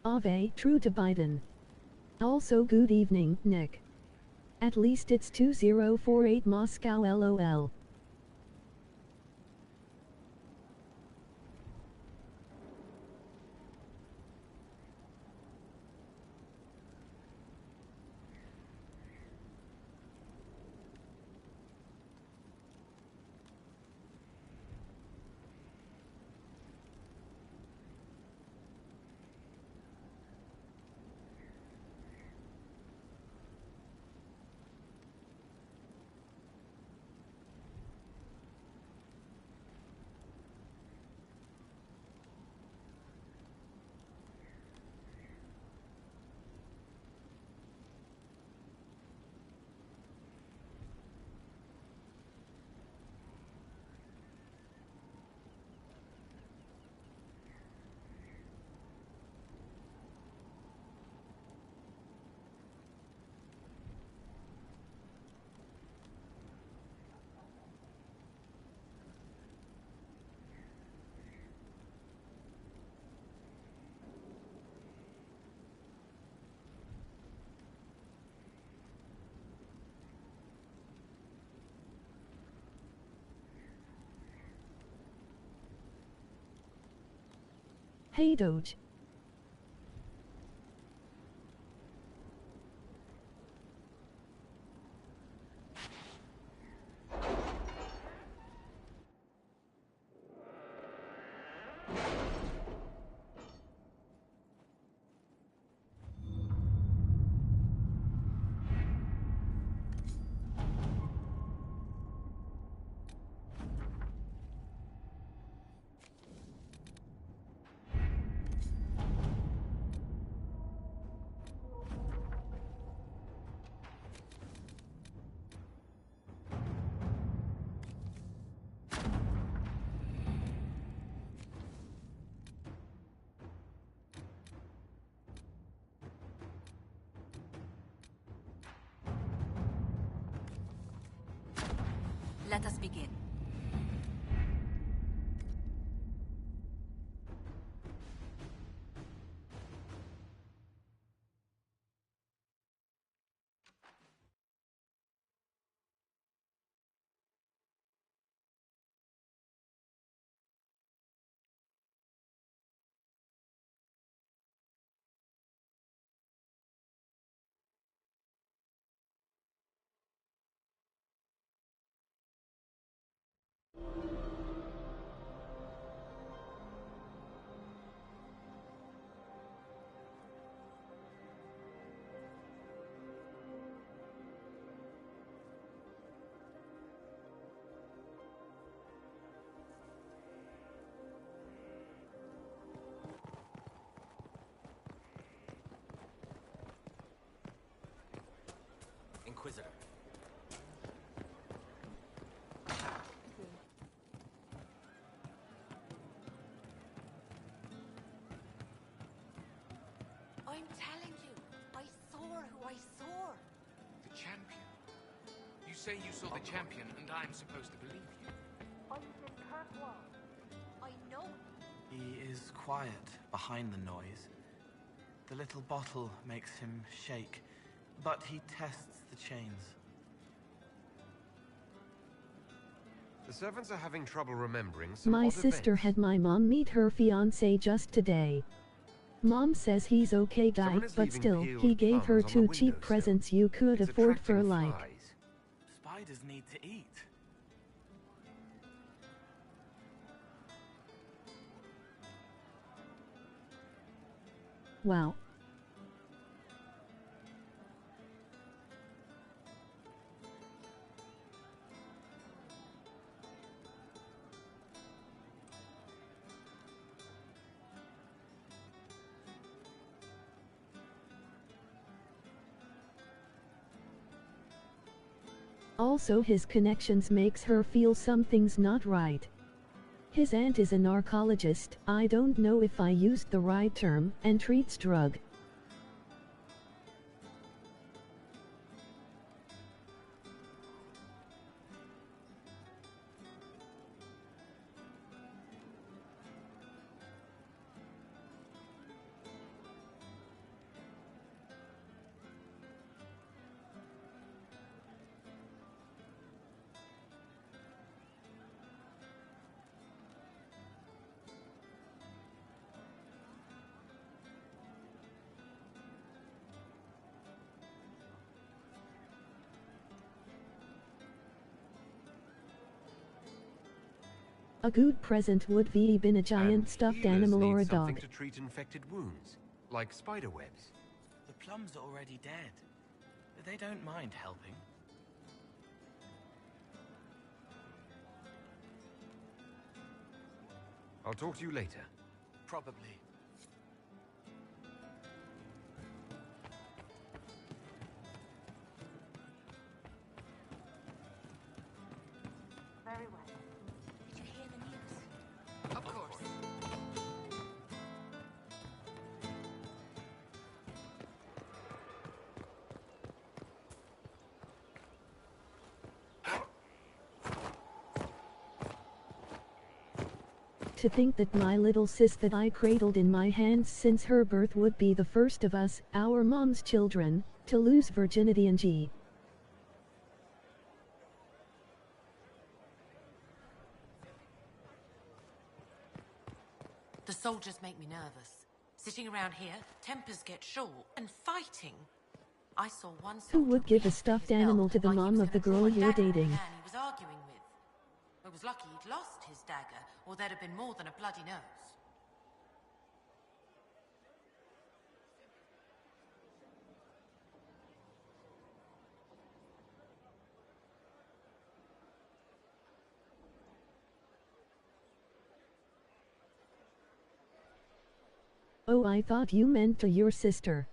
Ave, true to Biden. Also good evening, Nick. At least it's 2048 Moscow LOL. Hey Doge. Let us begin. Inquisitor. I'm telling you, I saw who I saw. The champion? You say you saw the champion, and I'm supposed to believe you? I was in Kirkwall. I know. He is quiet behind the noise. The little bottle makes him shake, but he tests the chains. The servants are having trouble remembering some My odd sister events. had my mom meet her fiancé just today. Mom says he's okay guy, Someone is but leaving still, peeled he gave her plums on the 2 cheap windowsill. presents you could It's afford for attracting like. flies. Spiders need to eat. Wow. Also his connections makes her feel something's not right. His aunt is a narcologist, I don't know if I used the right term, and treats drug. A good present would be been a giant And stuffed healers animal need or a something dog. to treat infected wounds, like spider webs. The plums are already dead. They don't mind helping. I'll talk to you later. Probably. Very well. Did you hear the news? Of course. To think that my little sis that I cradled in my hands since her birth would be the first of us, our mom's children, to lose virginity and G. The soldiers make me nervous. Sitting around here, tempers get short, and fighting. I saw one soldier Who would give a reach for stuffed his animal belt to the like he mom was of the gonna girl draw a you're dagger at the dating? man he was arguing with. It was lucky he'd lost his dagger, or there'd have been more than a bloody nose. Oh, I thought you meant to your sister.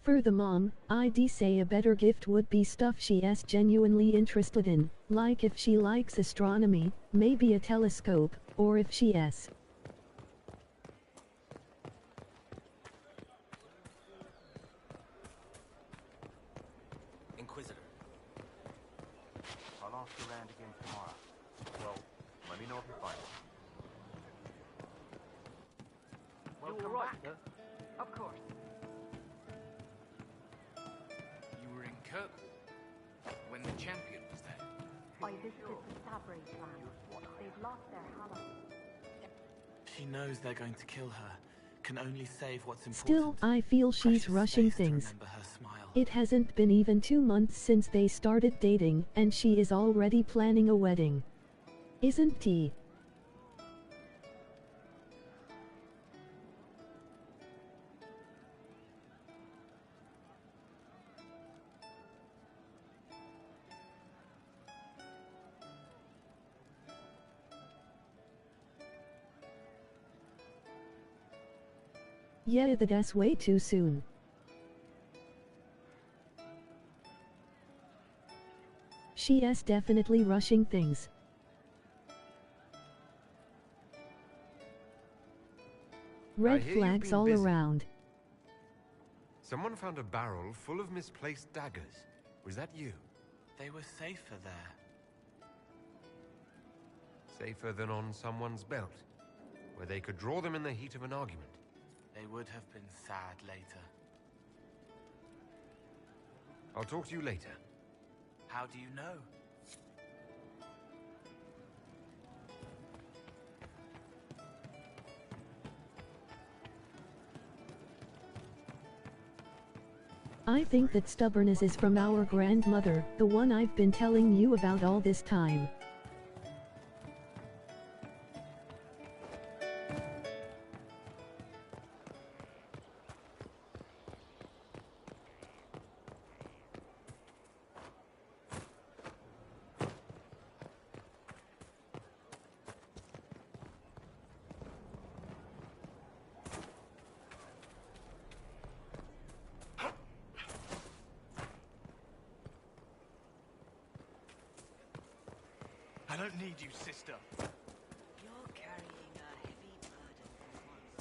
For the mom, I'd say a better gift would be stuff she's genuinely interested in, like if she likes astronomy, maybe a telescope, or if she's Inquisitor. I'll ask around again tomorrow. Well, let me know if you find it. Welcome back. Sir? Of course. You were in Kirkwood when the champion was there. I visited the Sabri clan. They've lost their Hallow. She knows they're going to kill her. Can only save what's important. still, I feel she's Precious rushing space to things. remember her smile. It hasn't been even 2 months since they started dating, and she is already planning a wedding. Isn't she? Yeah, that's way too soon. She is definitely rushing things. Red hear you've flags been all busy. around. Someone found a barrel full of misplaced daggers. Was that you? They were safer there. Safer than on someone's belt, where they could draw them in the heat of an argument. They would have been sad later. I'll talk to you later. How do you know? I think that stubbornness is from our grandmother, the one I've been telling you about all this time. don't need you, sister. You're carrying a heavy burden for once.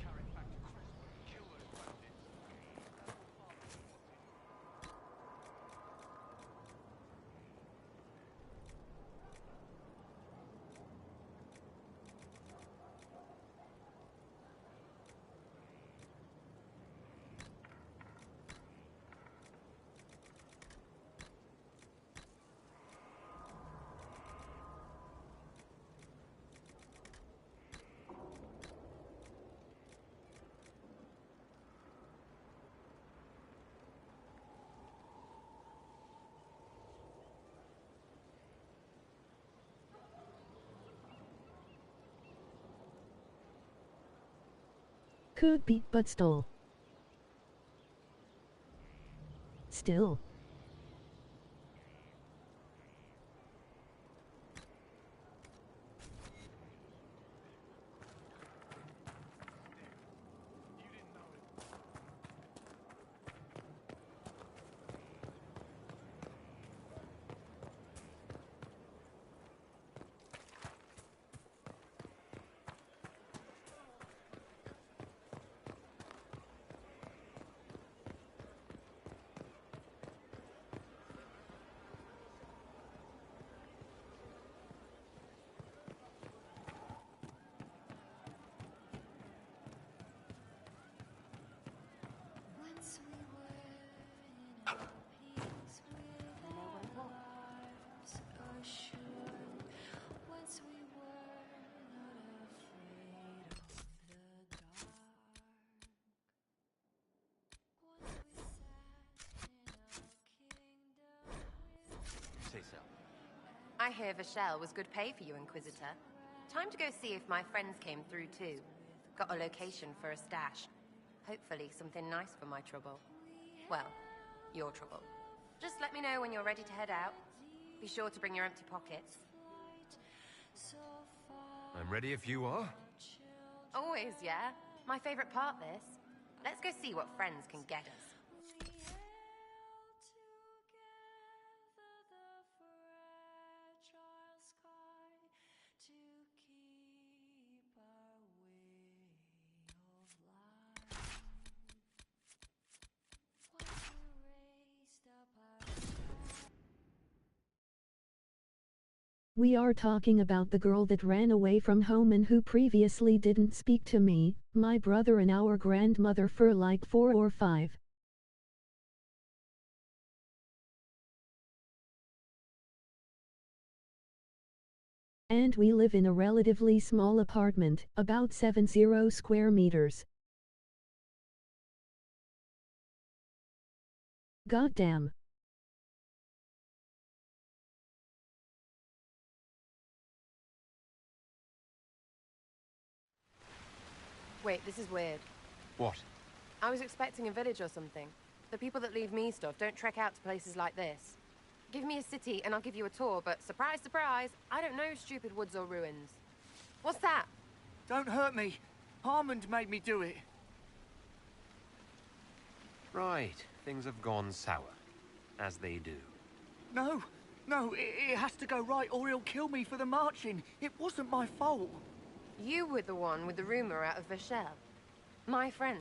Carry back to Crespo and kill those bandits. That's what Father wanted. Could be, but still. Still. You didn't know it. Once we were in our peace with our lives assured. Once we were not afraid of the dark. Once we sat in our kingdom with Say so. I hear Vashel was good pay for you, Inquisitor. Time to go see if my friends came through too. Got a location for a stash. Hopefully something nice for my trouble. Well, your trouble. Just let me know when you're ready to head out. Be sure to bring your empty pockets. so far. I'm ready if you are. Always, yeah? My favorite part, this. Let's go see what friends can get us. We held together the fragile sky to keep our way of life. Once we raised up our We are talking about the girl that ran away from home and who previously didn't speak to me, my brother and our grandmother for like 4 or 5. And we live in a relatively small apartment, about 70 square meters. Goddamn. Wait, this is weird. What? I was expecting a village or something. The people that leave me stuff don't trek out to places like this. Give me a city and I'll give you a tour, but surprise, surprise, I don't know stupid woods or ruins. What's that? Don't hurt me. Harmond made me do it. Right, things have gone sour. As they do. No, it has to go right or he'll kill me for the marching. It wasn't my fault. You were the one with the rumor out of Vashel. My friend.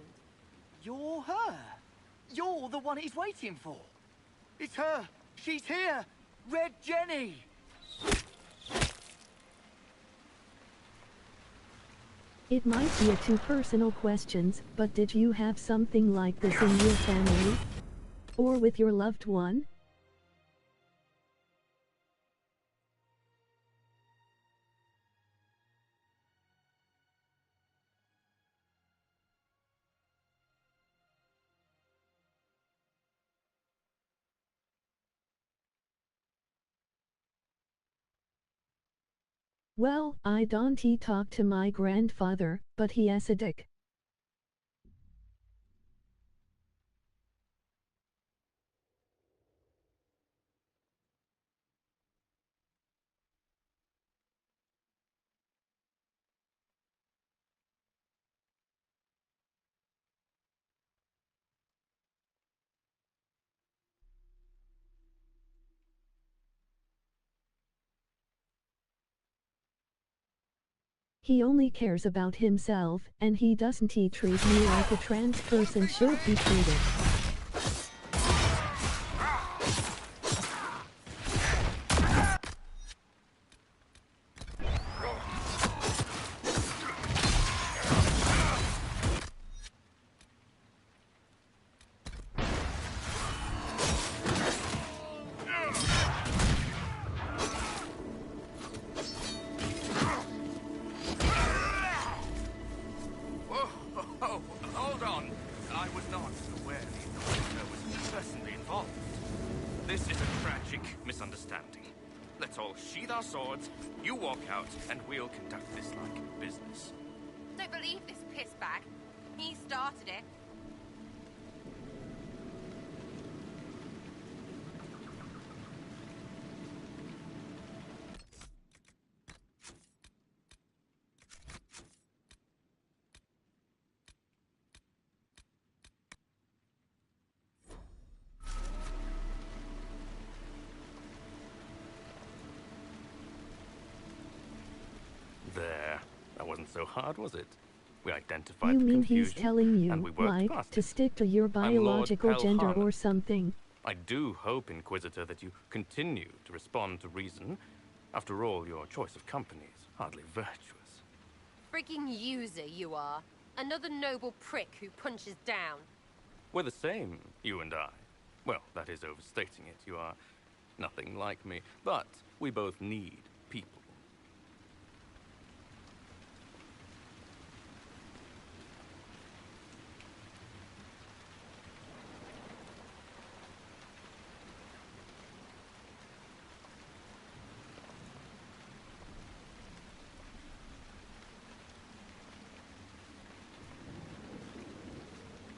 You're her. You're the one he's waiting for. It's her. She's here. Red Jenny. It might be a too personal questions, but did you have something like this in your family? Or with your loved one? Well, I don't talk to my grandfather, but he is a dick. He only cares about himself, and he doesn't treat me like a trans person should be treated. Hold on. I was not aware the Inquisitor was personally involved. This is a tragic misunderstanding. Let's all sheathe our swords, you walk out, and we'll conduct this like business. Don't believe this pissbag. He started it. There. That wasn't so hard, was it? We identified You the mean confusion, he's telling you, and we worked like, past to it. stick to your I'm Lord biological gender Pelhana. or something? I do hope, Inquisitor, that you continue to respond to reason. After all, your choice of company is hardly virtuous. Freaking user you are. Another noble prick who punches down. We're the same, you and I. Well, that is overstating it. You are nothing like me. But we both need people.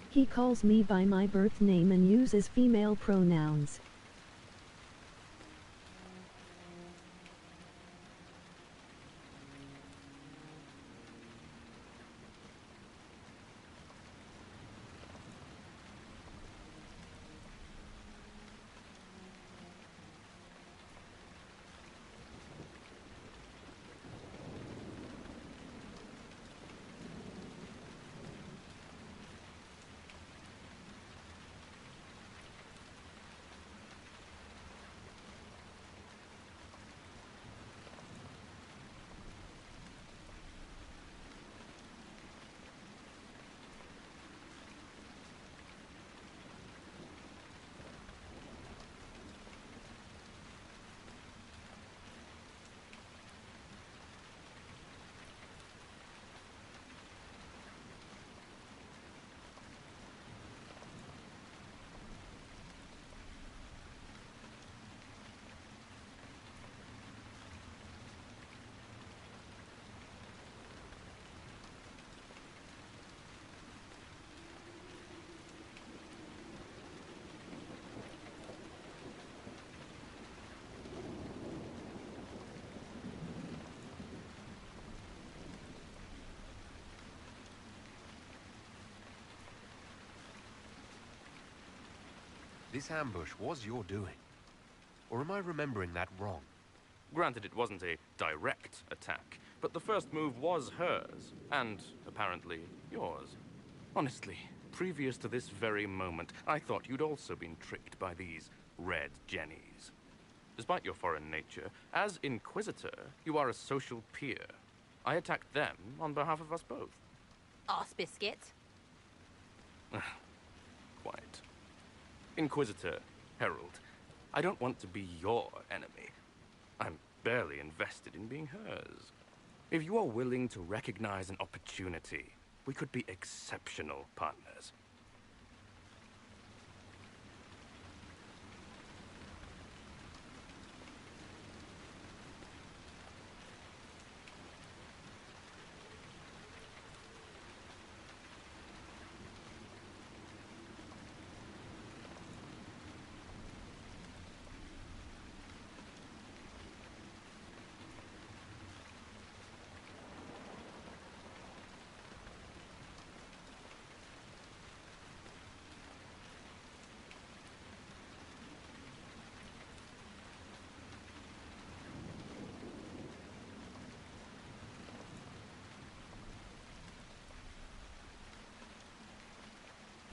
He calls me by my birth name and uses female pronouns. This ambush was your doing. Or am I remembering that wrong? Granted, it wasn't a direct attack, but the first move was hers, and apparently yours. Honestly, previous to this very moment, I thought you'd also been tricked by these red jennies. Despite your foreign nature, as Inquisitor, you are a social peer. I attacked them on behalf of us both. Arse biscuit. Quiet. Inquisitor, Herald, I don't want to be your enemy. I'm barely invested in being hers. If you are willing to recognize an opportunity, we could be exceptional partners.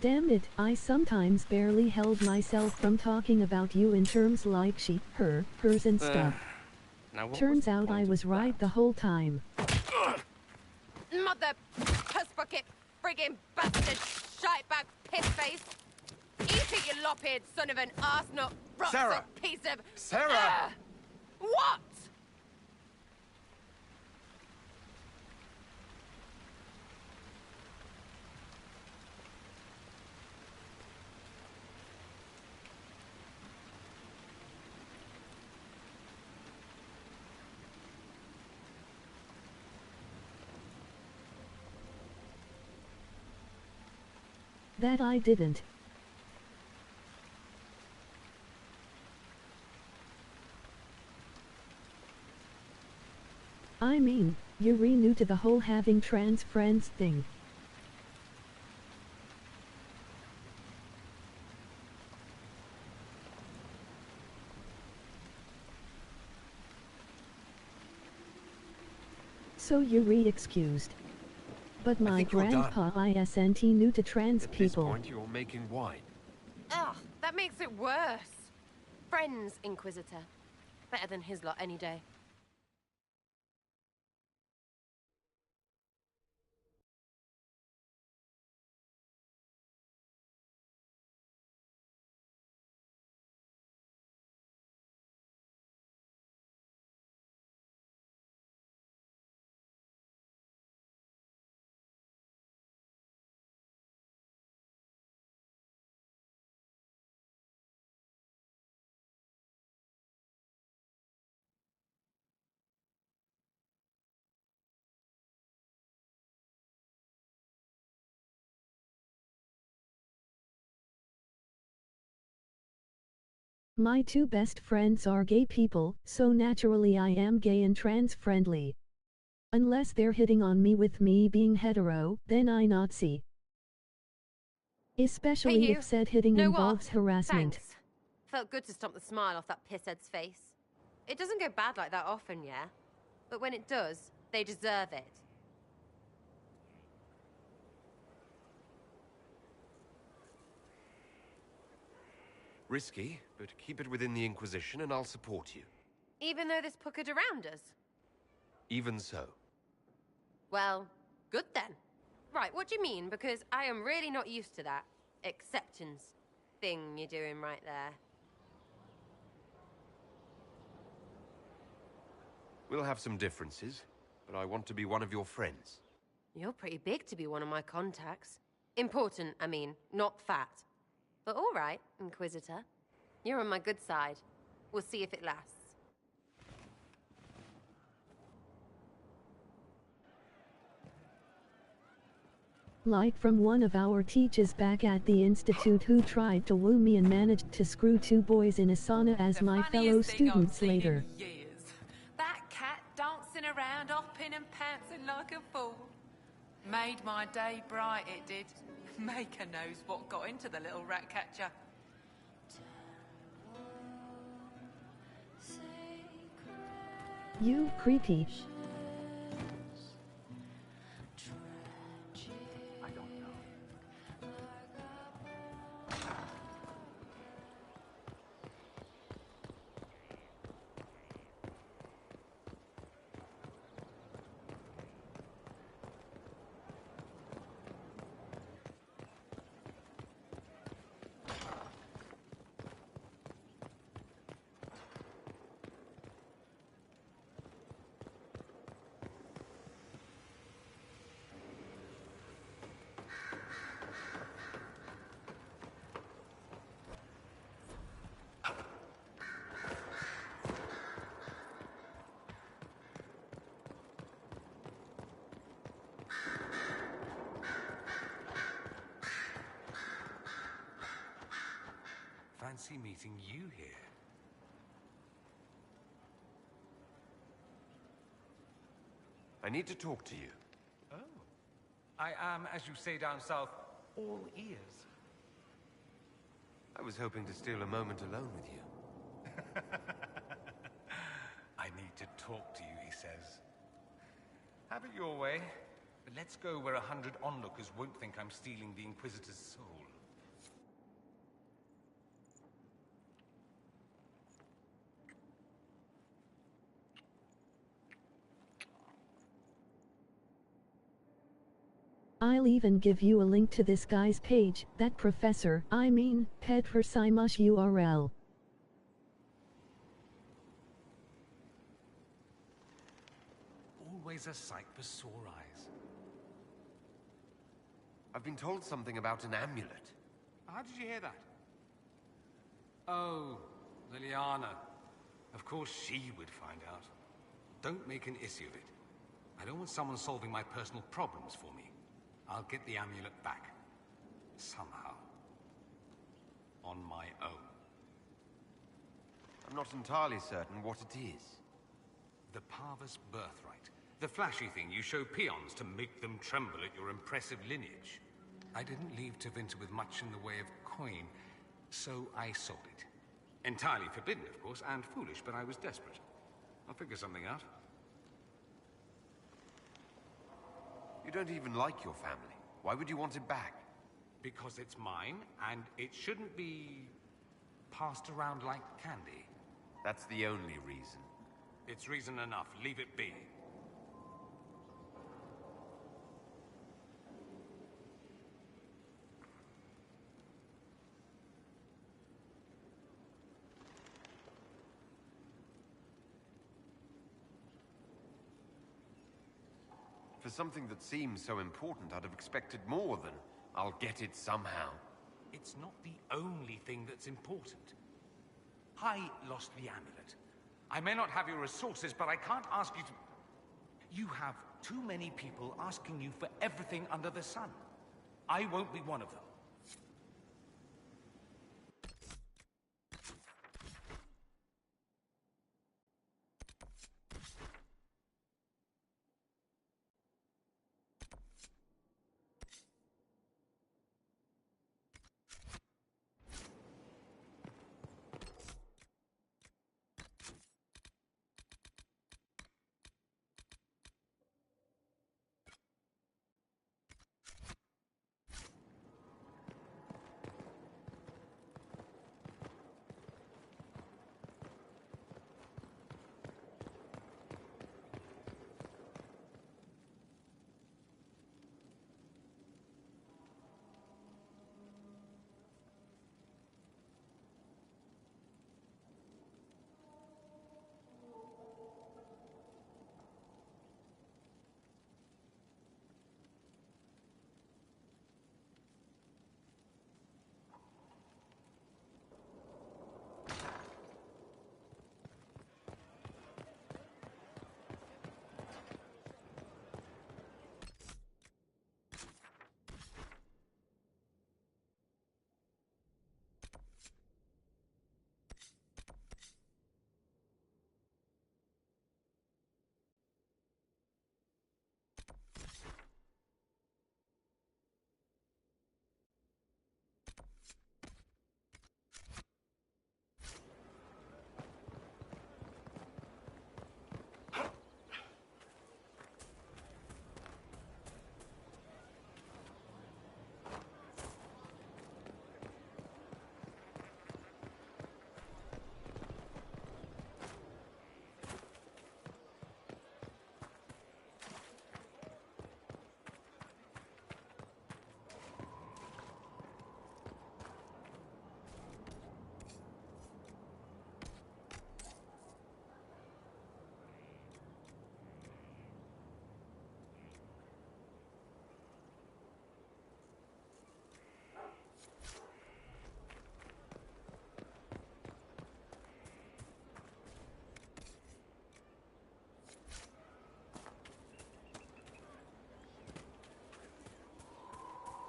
Damn it, I sometimes barely held myself from talking about you in terms like she, her, hers and stuff. Now what Turns was the out I point was of right that? the whole time. Mother puss bucket, friggin' bastard, shitebag, piss face. Eat it, you lop-eared son of an arsenal, Sarah! piece of... Sarah! What? That I didn't. I mean, you're new to the whole having trans friends thing. So you're excused. But my think you're grandpa isn't new to trans At this people. point, you're making wine. Ugh, that makes it worse. Friends, Inquisitor. Better than his lot any day. My two best friends are gay people, so naturally I am gay and trans friendly. Unless they're hitting on me with me being hetero, then I not see. Especially Hey, you. if said hitting Know involves what? harassment. Thanks. Felt good to stomp the smile off that pisshead's face. It doesn't go bad like that often, yeah? But when it does, they deserve it. Risky, but keep it within the Inquisition and I'll support you. Even though this puckered around us? Even so. Well, good then. Right, what do you mean? Because I am really not used to that acceptance thing you're doing right there. We'll have some differences, but I want to be one of your friends. You're pretty big to be one of my contacts. Important, I mean, not fat. But all right, Inquisitor. You're on my good side. We'll see if it lasts. Like from one of our teachers back at the Institute who tried to woo me and managed to screw two boys in a sauna as my fellow students later. That cat dancing around, hopping and pouncing like a fool. Made my day bright, it did. Maker knows what got into the little rat catcher. You creepy. Fancy meeting you here. I need to talk to you. Oh. I am, as you say down south, all ears. I was hoping to steal a moment alone with you. I need to talk to you, he says. Have it your way, but let's go where 100 onlookers won't think I'm stealing the Inquisitor's soul. I'll even give you a link to this guy's page, that professor, I mean, Pedro Simush URL. Always a sight for sore eyes. I've been told something about an amulet. How did you hear that? Oh, Liliana. Of course she would find out. Don't make an issue of it. I don't want someone solving my personal problems for me. I'll get the amulet back. Somehow. On my own. I'm not entirely certain what it is. The Parvus birthright. The flashy thing you show peons to make them tremble at your impressive lineage. I didn't leave Tevinter with much in the way of coin, so I sold it. Entirely forbidden, of course, and foolish, but I was desperate. I'll figure something out. You don't even like your family. Why would you want it back? Because it's mine, and it shouldn't be passed around like candy. That's the only reason. It's reason enough. Leave it be. For something that seems so important, I'd have expected more than, I'll get it somehow. It's not the only thing that's important. I lost the amulet. I may not have your resources, but I can't ask you to... You have too many people asking you for everything under the sun. I won't be one of them.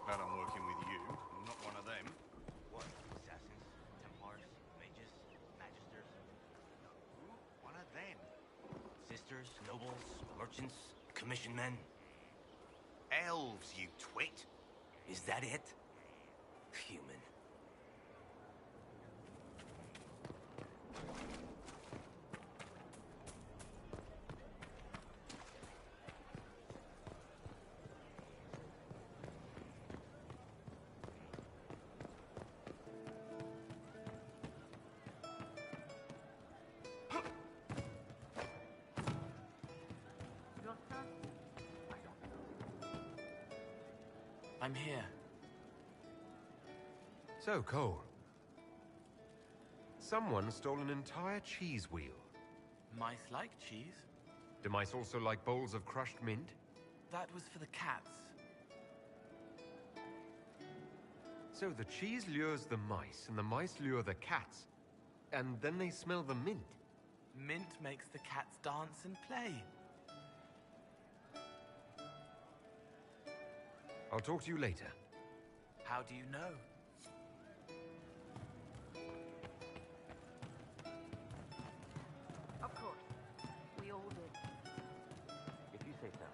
Glad I'm working with you. I'm not one of them. What? Assassins? Templars? Mages? Magisters? Who? One of them. Sisters? Nobles? Merchants? Commission men? Elves, you twit! Is that it? Human. I'm here. So, Cole. Someone stole an entire cheese wheel. Mice like cheese. Do mice also like bowls of crushed mint? That was for the cats. So the cheese lures the mice, and the mice lure the cats. And then they smell the mint. Mint makes the cats dance and play. I'll talk to you later. How do you know? Of course. We all did. If you say so.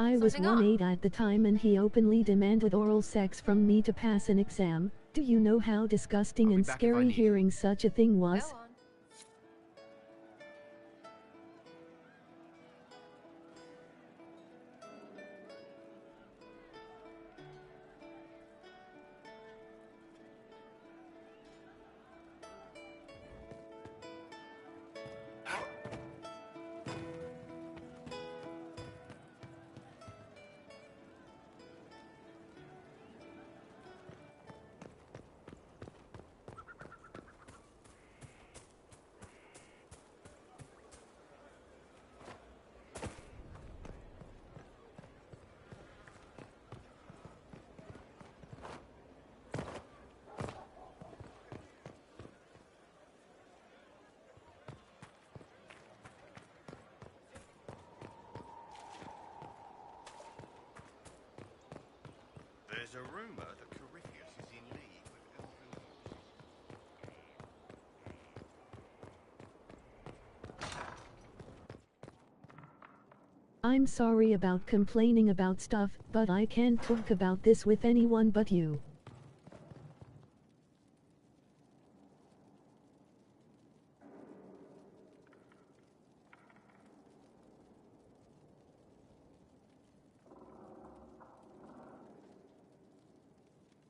I was Something on? 1/8 at the time and he openly demanded oral sex from me to pass an exam. Do you know how disgusting I'll be and back if I scary need you. hearing such a thing was? Go on. There's a rumor that Corypheus is in league with Elven. I'm sorry about complaining about stuff, but I can't talk about this with anyone but you.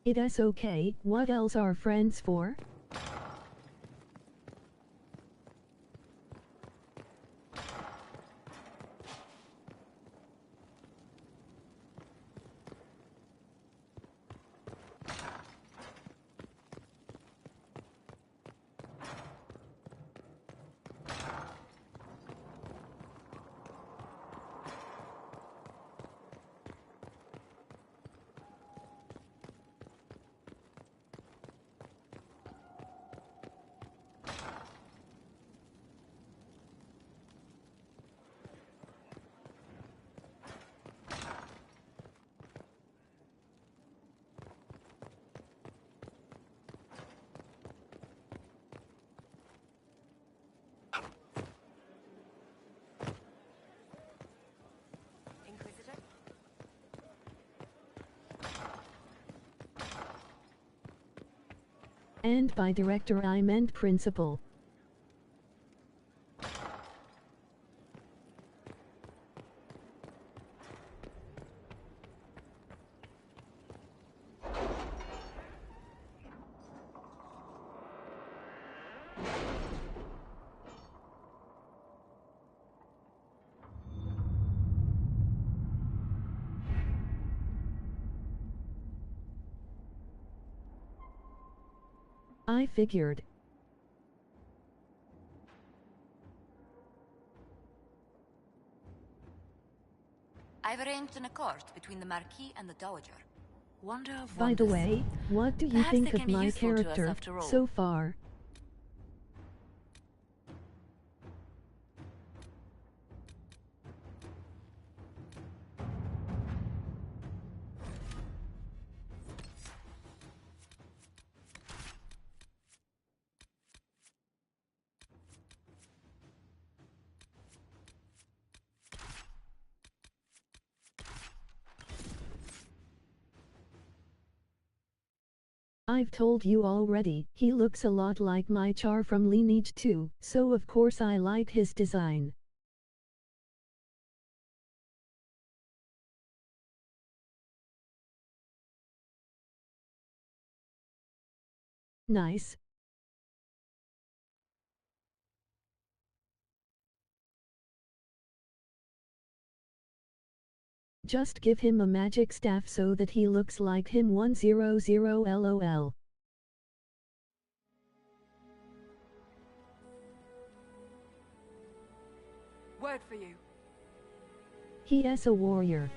It's okay, what else are friends for? Inquisitor? And by director I meant principal. I figured. I've arranged an accord between the Marquis and the Dowager. Wonder of By the wonders. way, what do you Perhaps think they of can be my useful to us character after all. so far? I've told you already, he looks a lot like my Char from Lineage 2, so of course I like his design. Nice. Just give him a magic staff so that he looks like him 100 lol. Word for you. He is a warrior.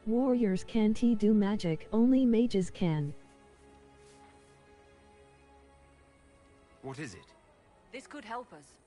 Warriors can't do magic, only mages can. What is it? This could help us.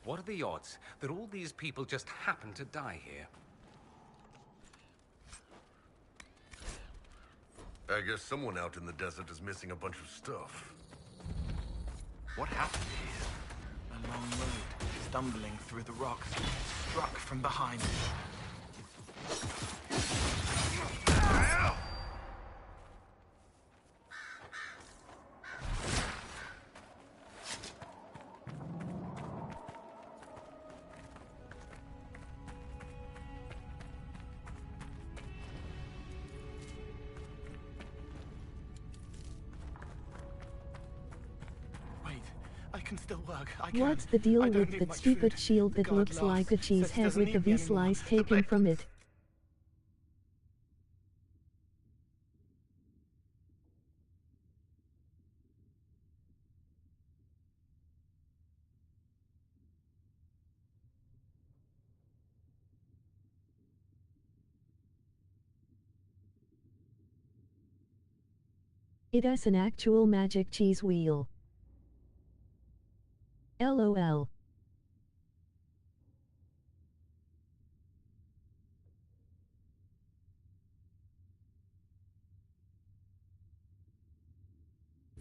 What are the odds that all these people just happen to die here? I guess someone out in the desert is missing a bunch of stuff. What happened here? A long road, stumbling through the rocks, struck from behind. can still work. I can. What's the deal I don't with need that much stupid food. shield The that guard looks laughs, like a says cheese he head doesn't with the need me V anymore. slice The taken bacon- from it? It is an actual magic cheese wheel. LOL.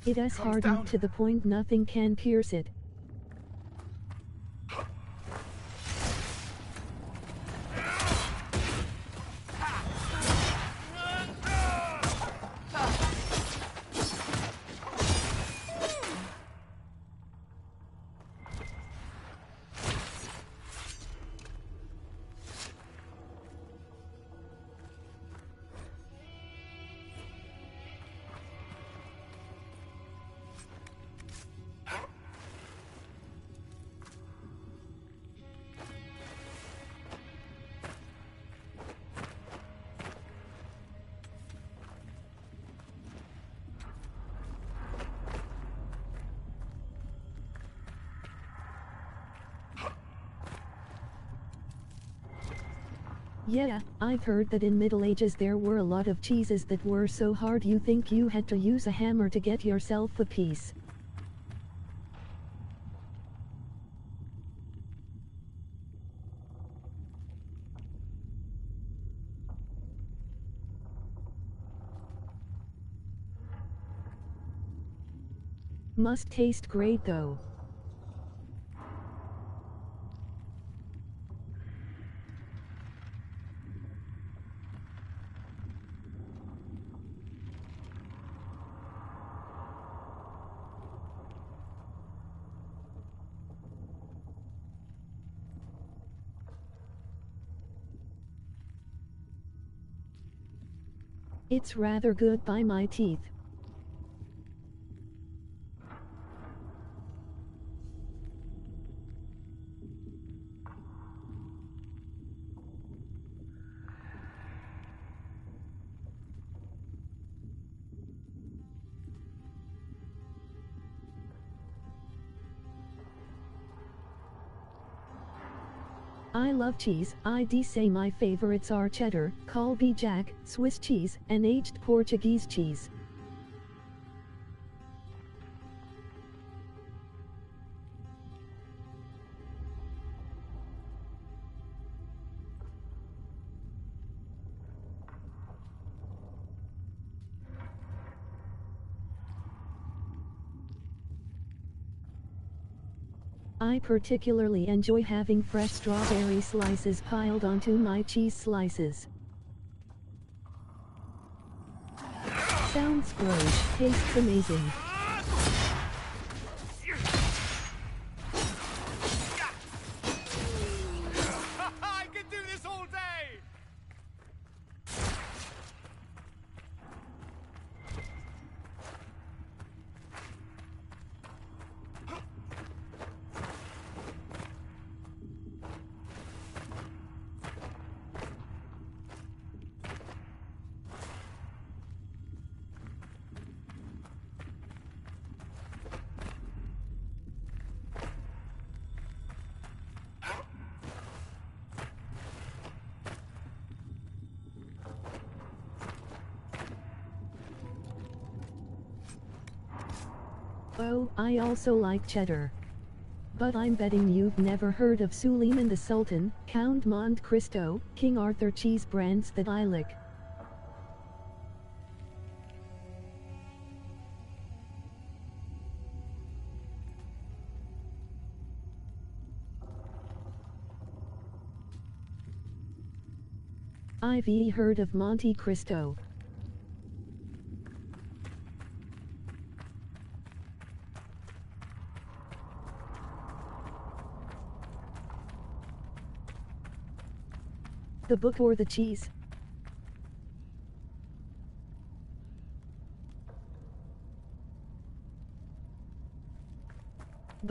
It is Comes hardened down. to the point nothing can pierce it. Yeah, I've heard that in Middle Ages there were a lot of cheeses that were so hard you think you had to use a hammer to get yourself a piece. Must taste great though. It's rather good by my teeth. I love cheese. I'd say my favorites are cheddar, Colby Jack, Swiss cheese, and aged Portuguese cheese. I particularly enjoy having fresh strawberry slices piled onto my cheese slices. Sounds gross, tastes amazing. I could do this all day! Oh, I also like cheddar. But I'm betting you've never heard of Suleiman the Sultan, Count Monte Cristo, King Arthur cheese brands that I lick. I've heard of Monte Cristo. The book or the cheese?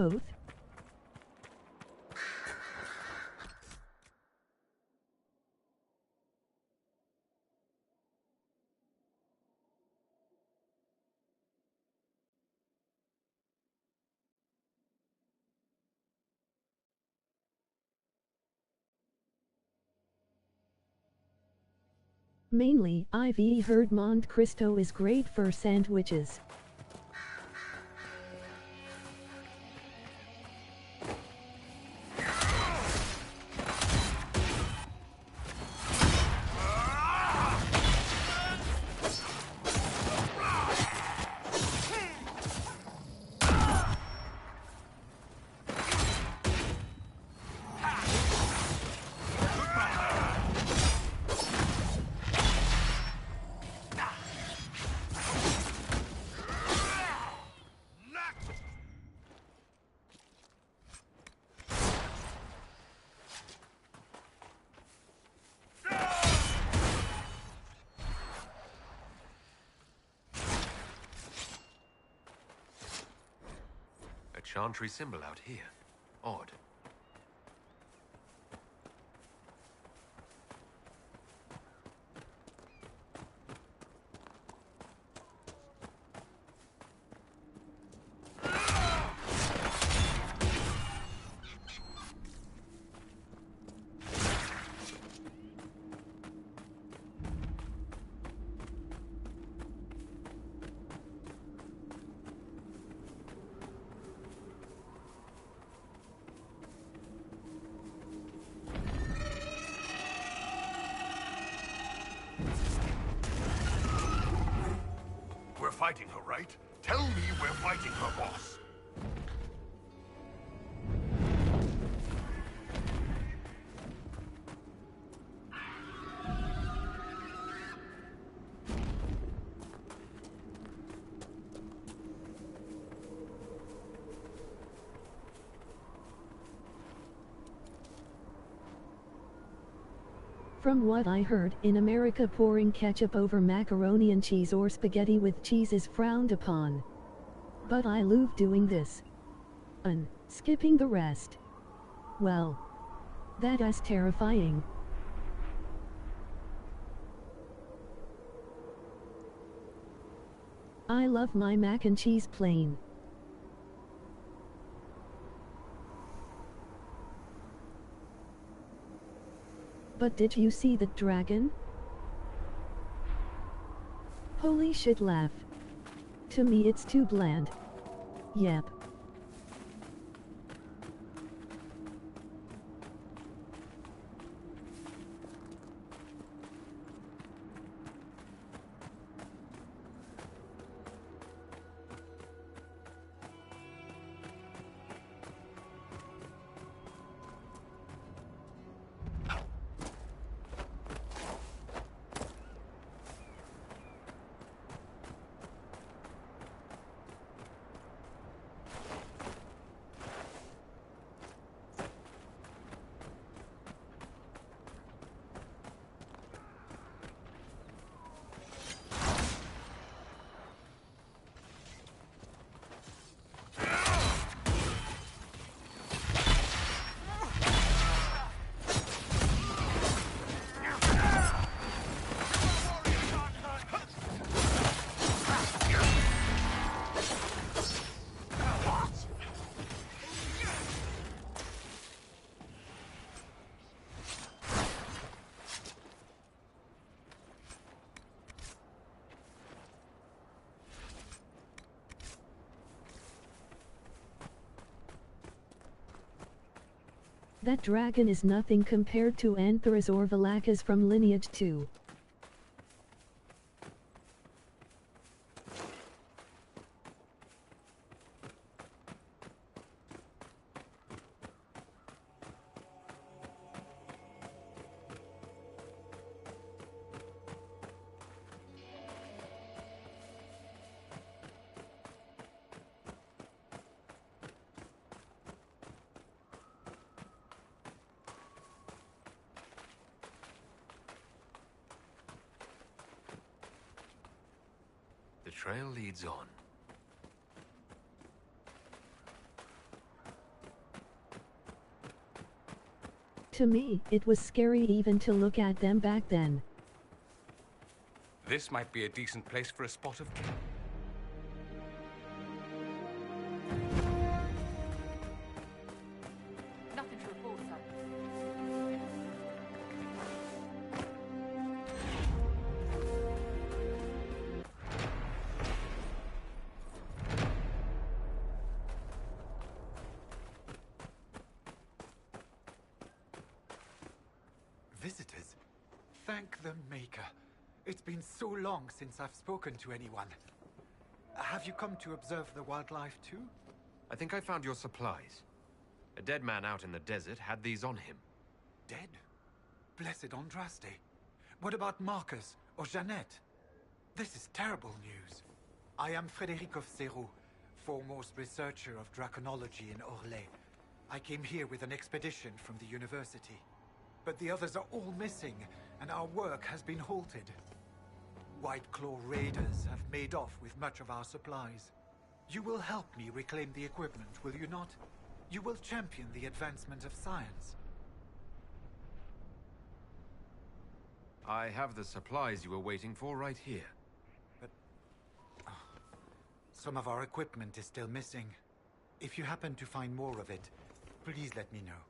both? Mainly, I've heard Monte Cristo is great for sandwiches. A chantry symbol out here. Odd. We're fighting her, right? Tell me we're fighting her, boss. From what I heard, in America pouring ketchup over macaroni and cheese or spaghetti with cheese is frowned upon. But I love doing this. And skipping the rest. Well, that is terrifying. I love my mac and cheese plain. But did you see the dragon? Holy shit, laugh. To me it's too bland. Yep. That dragon is nothing compared to Anthras or Valakas from Lineage 2. The trail leads on. To me, it was scary even to look at them back then. This might be a decent place for a spot of... Nothing to report, sir. Visitors? Thank the Maker. It's been so long since I've spoken to anyone. Have you come to observe the wildlife too? I think I found your supplies. A dead man out in the desert had these on him. Dead? Blessed Andraste. What about Marcus or Jeannette? This is terrible news. I am Frédéric of Serrault, foremost researcher of draconology in Orlais. I came here with an expedition from the university. But the others are all missing, and our work has been halted. White Claw raiders have made off with much of our supplies. You will help me reclaim the equipment, will you not? You will champion the advancement of science. I have the supplies you were waiting for right here. But... some of our equipment is still missing. If you happen to find more of it, please let me know.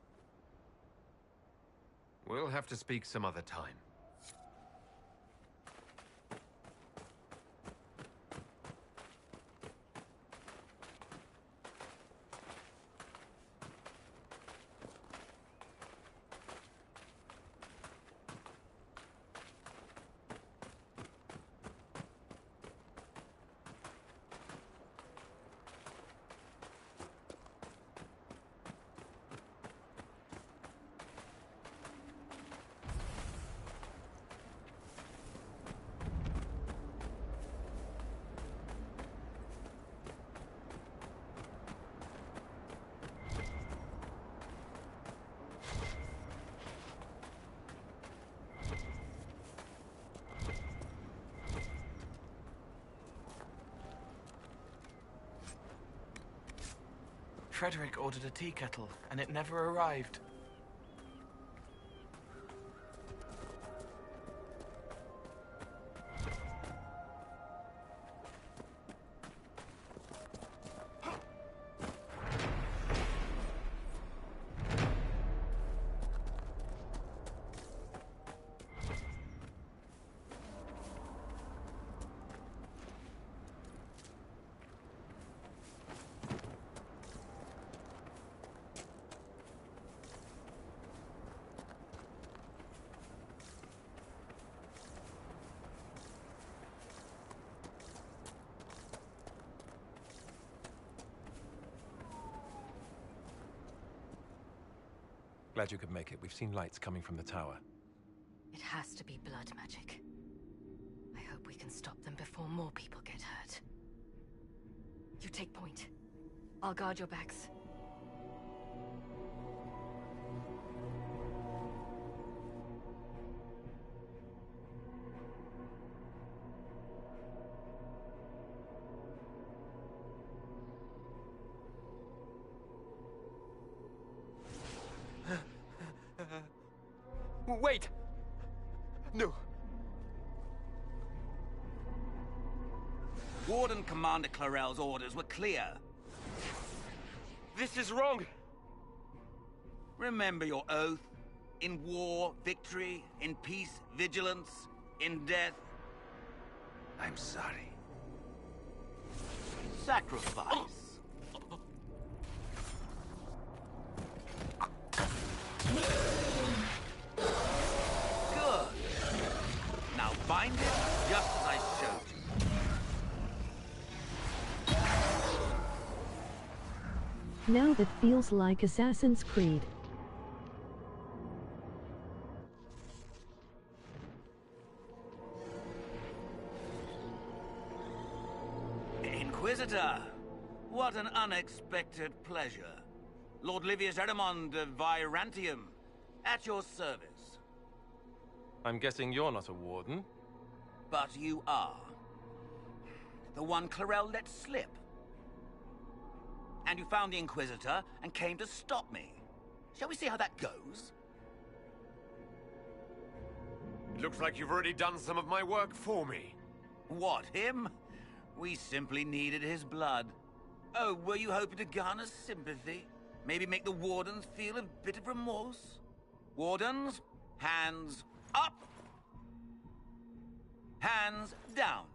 We'll have to speak some other time. Frederick ordered a tea kettle, and it never arrived. Glad you could make it. We've seen lights coming from the tower. It has to be blood magic. I hope we can stop them before more people get hurt. You take point. I'll guard your backs. Wait! No. Warden Commander Clarel's orders were clear. This is wrong! Remember your oath. In war, victory. In peace, vigilance. In death... I'm sorry. Sacrifice. Good. Now bind it just as I showed you. Now that feels like Assassin's Creed. Inquisitor, what an unexpected pleasure. Lord Livius Erimond of Virantium, at your service. I'm guessing you're not a warden. But you are. The one Clarel let slip. And you found the Inquisitor and came to stop me. Shall we see how that goes? Looks like you've already done some of my work for me. What, him? We simply needed his blood. Oh, were you hoping to garner sympathy? Maybe make the Wardens feel a bit of remorse? Wardens, hands up! Hands down.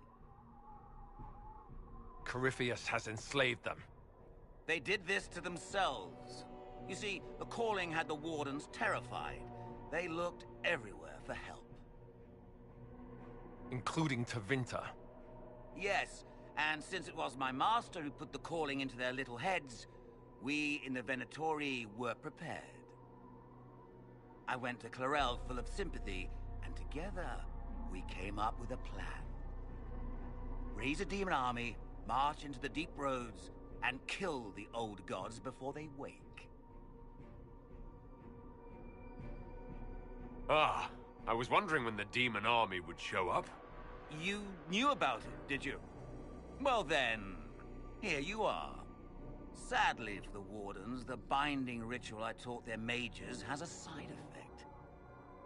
Corypheus has enslaved them. They did this to themselves. You see, the calling had the Wardens terrified. They looked everywhere for help. Including Tevinter. Yes, and since it was my master who put the calling into their little heads, we in the Venatori were prepared. I went to Clarel full of sympathy, and together we came up with a plan. Raise a demon army, march into the deep roads, and kill the old gods before they wake. Ah, I was wondering when the demon army would show up. You knew about it, did you? Well then, here you are. Sadly for the Wardens, the binding ritual I taught their mages has a side effect.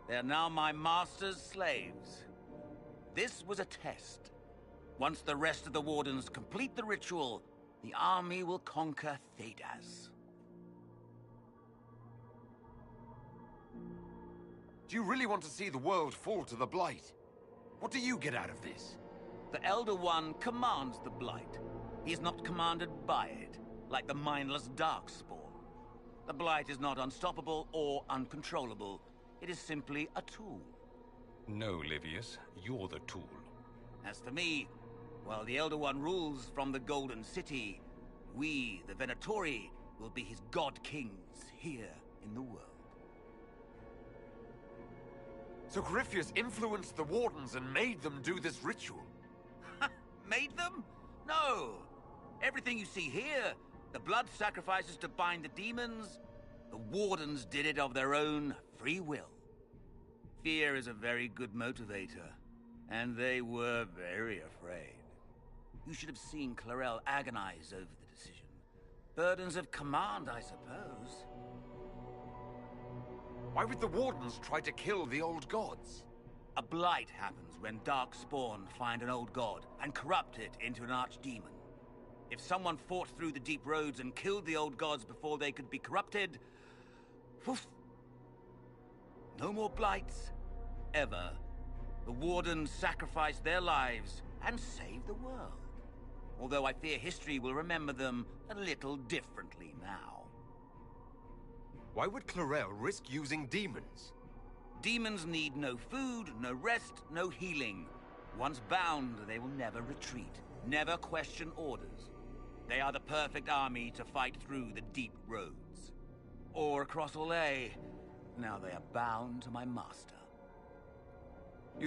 They are now my master's slaves. This was a test. Once the rest of the Wardens complete the ritual, the army will conquer Thedas. Do you really want to see the world fall to the Blight? What do you get out of this? The Elder One commands the Blight. He is not commanded by it, like the mindless Darkspawn. The Blight is not unstoppable or uncontrollable. It is simply a tool. No, Livius, you're the tool. As for me, while the Elder One rules from the Golden City, we, the Venatori, will be his god-kings here in the world. So Corypheus influenced the Wardens and made them do this ritual? Made them? No! Everything you see here, the blood sacrifices to bind the demons, the Wardens did it of their own free will. Fear is a very good motivator, and they were very afraid. You should have seen Clarel agonize over the decision. Burdens of command, I suppose. Why would the Wardens try to kill the old gods? A blight happens when Darkspawn find an old god and corrupt it into an archdemon. If someone fought through the deep roads and killed the old gods before they could be corrupted... Woof. No more blights, ever. The Wardens sacrificed their lives and saved the world. Although I fear history will remember them a little differently now. Why would Clarel risk using demons? Demons need no food, no rest, no healing. Once bound, they will never retreat, never question orders. They are the perfect army to fight through the deep roads. Or across Olay. Now they are bound to my master.